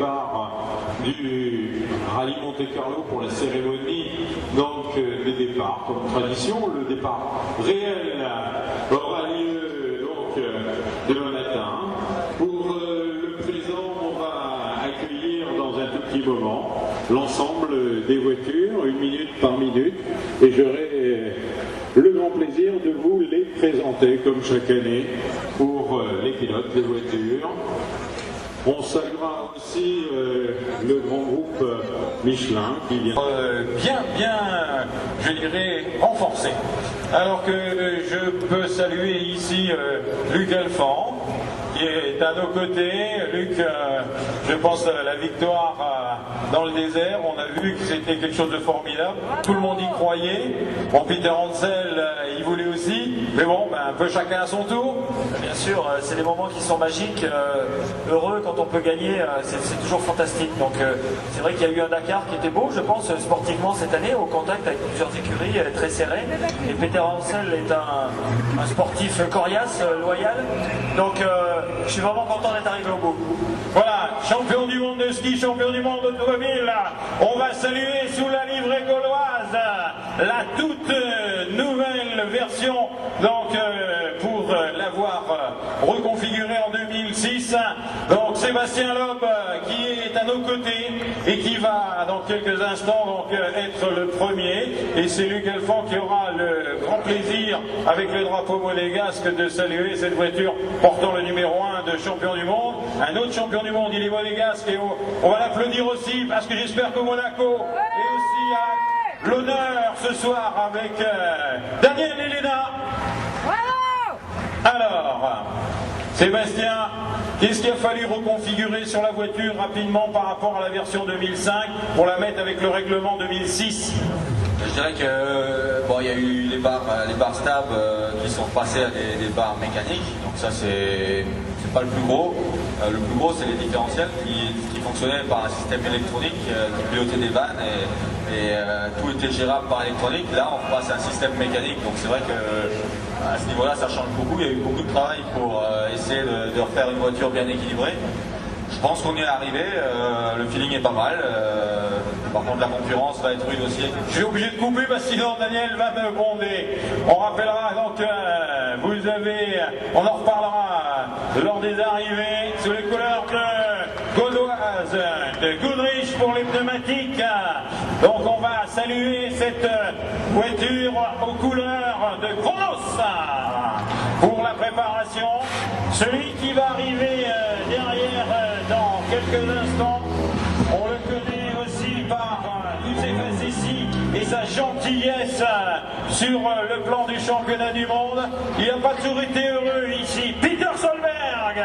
départ du rallye Monte-Carlo pour la cérémonie donc des départs. Comme tradition, le départ réel aura lieu donc demain matin. Pour le présent, on va accueillir dans un tout petit moment l'ensemble des voitures, 1 minute par minute, et j'aurai le grand plaisir de vous les présenter comme chaque année pour les pilotes, les voitures. On saluera aussi le grand groupe Michelin qui vient bien, je dirais, renforcé. Alors que je peux saluer ici Luc Alphand, qui est à nos côtés. Luc, je pense à la victoire dans le désert, on a vu que c'était quelque chose de formidable, tout le monde y croyait. Bon, Peter Hansel, il voulait aussi, mais bon, un peu chacun à son tour. Bien sûr, c'est des moments qui sont magiques, heureux quand on peut gagner, c'est toujours fantastique. Donc c'est vrai qu'il y a eu un Dakar qui était beau, je pense, sportivement cette année, au contact avec plusieurs écuries très serrées. Et Peter Hansel est un sportif coriace, loyal. Donc je suis vraiment content d'être arrivé au bout. Voilà, champion du monde de ski, champion du monde automobile. On va saluer sous la livrée gauloise la toute nouvelle version, donc pour l'avoir reconfigurée en 2006. Donc Sébastien Loeb qui est à nos côtés et qui va dans quelques instants donc être le premier. Et c'est Luc Alphand qui aura le grand plaisir avec le drapeau monégasque de saluer cette voiture portant le numéro 1 de champion du monde. Un autre champion du monde, il est monégasque et on va l'applaudir aussi parce que j'espère que Monaco est aussi à l'honneur ce soir avec Daniel et Léna. Alors, Sébastien, qu'est-ce qu'il a fallu reconfigurer sur la voiture rapidement par rapport à la version 2005 pour la mettre avec le règlement 2006? Je dirais que bon, il y a eu les barres stab qui sont repassées à des barres mécaniques, donc ça c'est pas le plus gros. Le plus gros c'est les différentiels qui fonctionnaient par un système électronique qui pilotait des vannes et tout était gérable par électronique. Là on repasse à un système mécanique, donc c'est vrai que à ce niveau-là ça change beaucoup. Il y a eu beaucoup de travail pour essayer de refaire une voiture bien équilibrée. Je pense qu'on y est arrivé, le feeling est pas mal. Par contre, la concurrence va être rude aussi. Je suis obligé de couper parce que sinon Daniel va me gronder. On rappellera donc, on en reparlera lors des arrivées sous les couleurs de gauloise, de Goodrich pour les pneumatiques. Donc on va saluer cette voiture aux couleurs de Chronos pour la préparation. Celui qui va arriver derrière dans quelques instants, on le connaît aussi par Youssef Assessi et sa gentillesse sur le plan du championnat du monde. Il n'a pas toujours été heureux ici. Peter Solberg,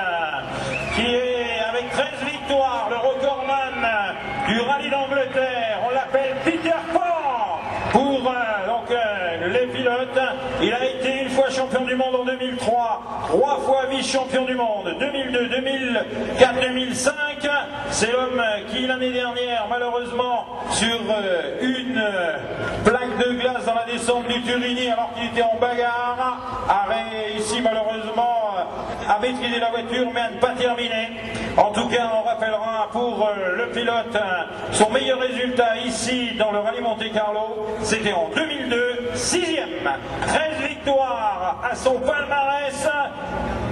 qui est avec 13 victoires, le recordman du rallye d'Angleterre. On l'appelle Peter Pan pour les pilotes. Il a été une fois champion du monde en 2003, 3 fois vice-champion du monde, 2002, 2004, 2005. C'est l'homme qui, l'année dernière, malheureusement, sur une plaque de glace dans la descente du Turini, alors qu'il était en bagarre, a réussi malheureusement à maîtriser la voiture, mais à ne pas terminer. En tout cas, on rappellera pour le pilote son meilleur résultat ici dans le rallye Monte-Carlo, c'était en 2002, 6e, 13 victoires à son palmarès.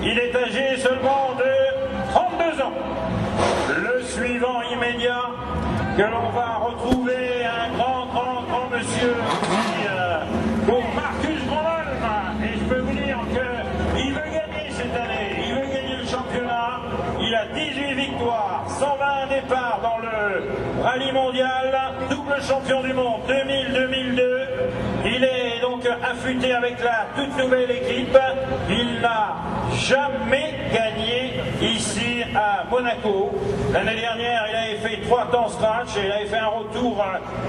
Il est âgé seulement de 32 ans. Le suivant immédiat que l'on va retrouver, un grand monsieur pour Marcus Grönholm. Et je peux vous dire qu'il veut gagner cette année, il veut gagner le championnat. Il a 18 victoires, 120 départs dans le rallye mondial, double champion du monde 2000-2002. Il est donc affûté avec la toute nouvelle équipe. Il n'a jamais gagné ici à Monaco. L'année dernière, il avait fait 3 temps scratch et il avait fait un retour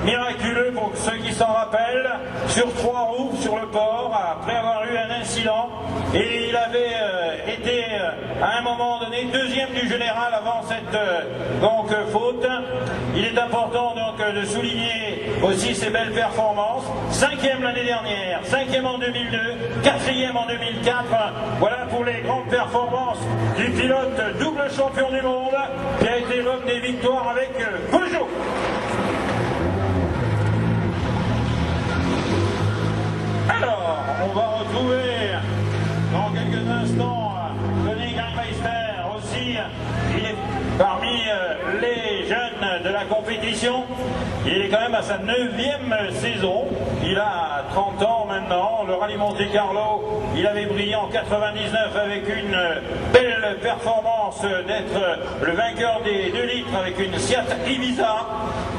miraculeux pour ceux qui s'en rappellent, sur 3 roues sur le port, après avoir eu un incident. Et il avait été à un moment donné deuxième du général avant cette faute. Il est important donc de souligner aussi ses belles performances. 5e l'année dernière, 5e en 2002, 4e en 2004. Voilà pour les grandes performances du pilote double champion du monde qui a été l'homme des victoires avec Peugeot. Alors, on va retrouver dans quelques instants Tony Gangmeister aussi. Il est parmi les jeunes de la compétition. Il est quand même à sa 9e saison. Il a 30 ans maintenant. Le rallye Monte Carlo, il avait brillé en 99 avec une belle performance d'être le vainqueur des 2 litres avec une Seat Ibiza.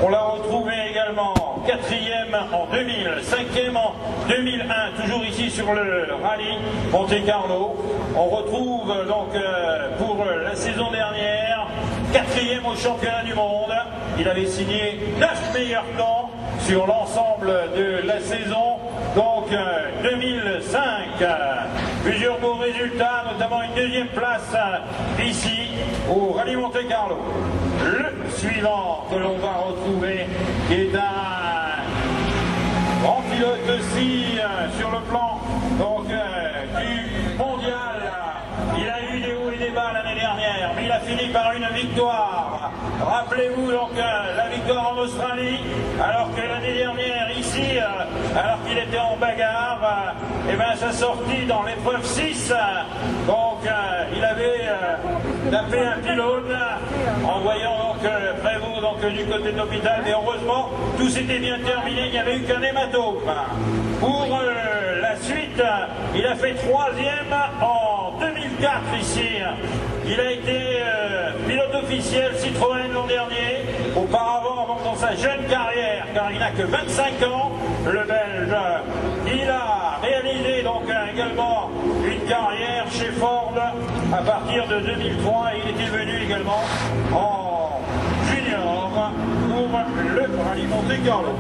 On l'a retrouvé également 4e en 2000, 5e en 2001, toujours ici sur le rallye Monte Carlo. On retrouve donc pour la saison dernière 4e au championnat du monde. Il avait signé 9 meilleurs temps sur l'ensemble de la saison, donc 2005. Plusieurs beaux résultats, notamment une 2e place ici au rallye Monte Carlo. Le suivant que l'on va retrouver est un grand pilote aussi sur le plan donc, du mondial. Il a eu des hauts et des bas l'année dernière, mais il a fini par une victoire. Rappelez-vous donc la victoire en Australie, alors que l'année dernière ici, alors qu'il était en bagarre, et bien sa sortie dans l'épreuve 6, donc il avait tapé un pylône en voyant donc Prévost donc, du côté de l'hôpital, mais heureusement tout s'était bien terminé, il n'y avait eu qu'un hématome. Pour la suite, il a fait 3e en 2004 ici. Il a été pilote officiel Citroën l'an dernier, auparavant dans sa jeune carrière, car il n'a que 25 ans, le Belge. Il a réalisé donc également une carrière chez Ford à partir de 2003 et il était venu également en junior pour le rallye Monte Carlo.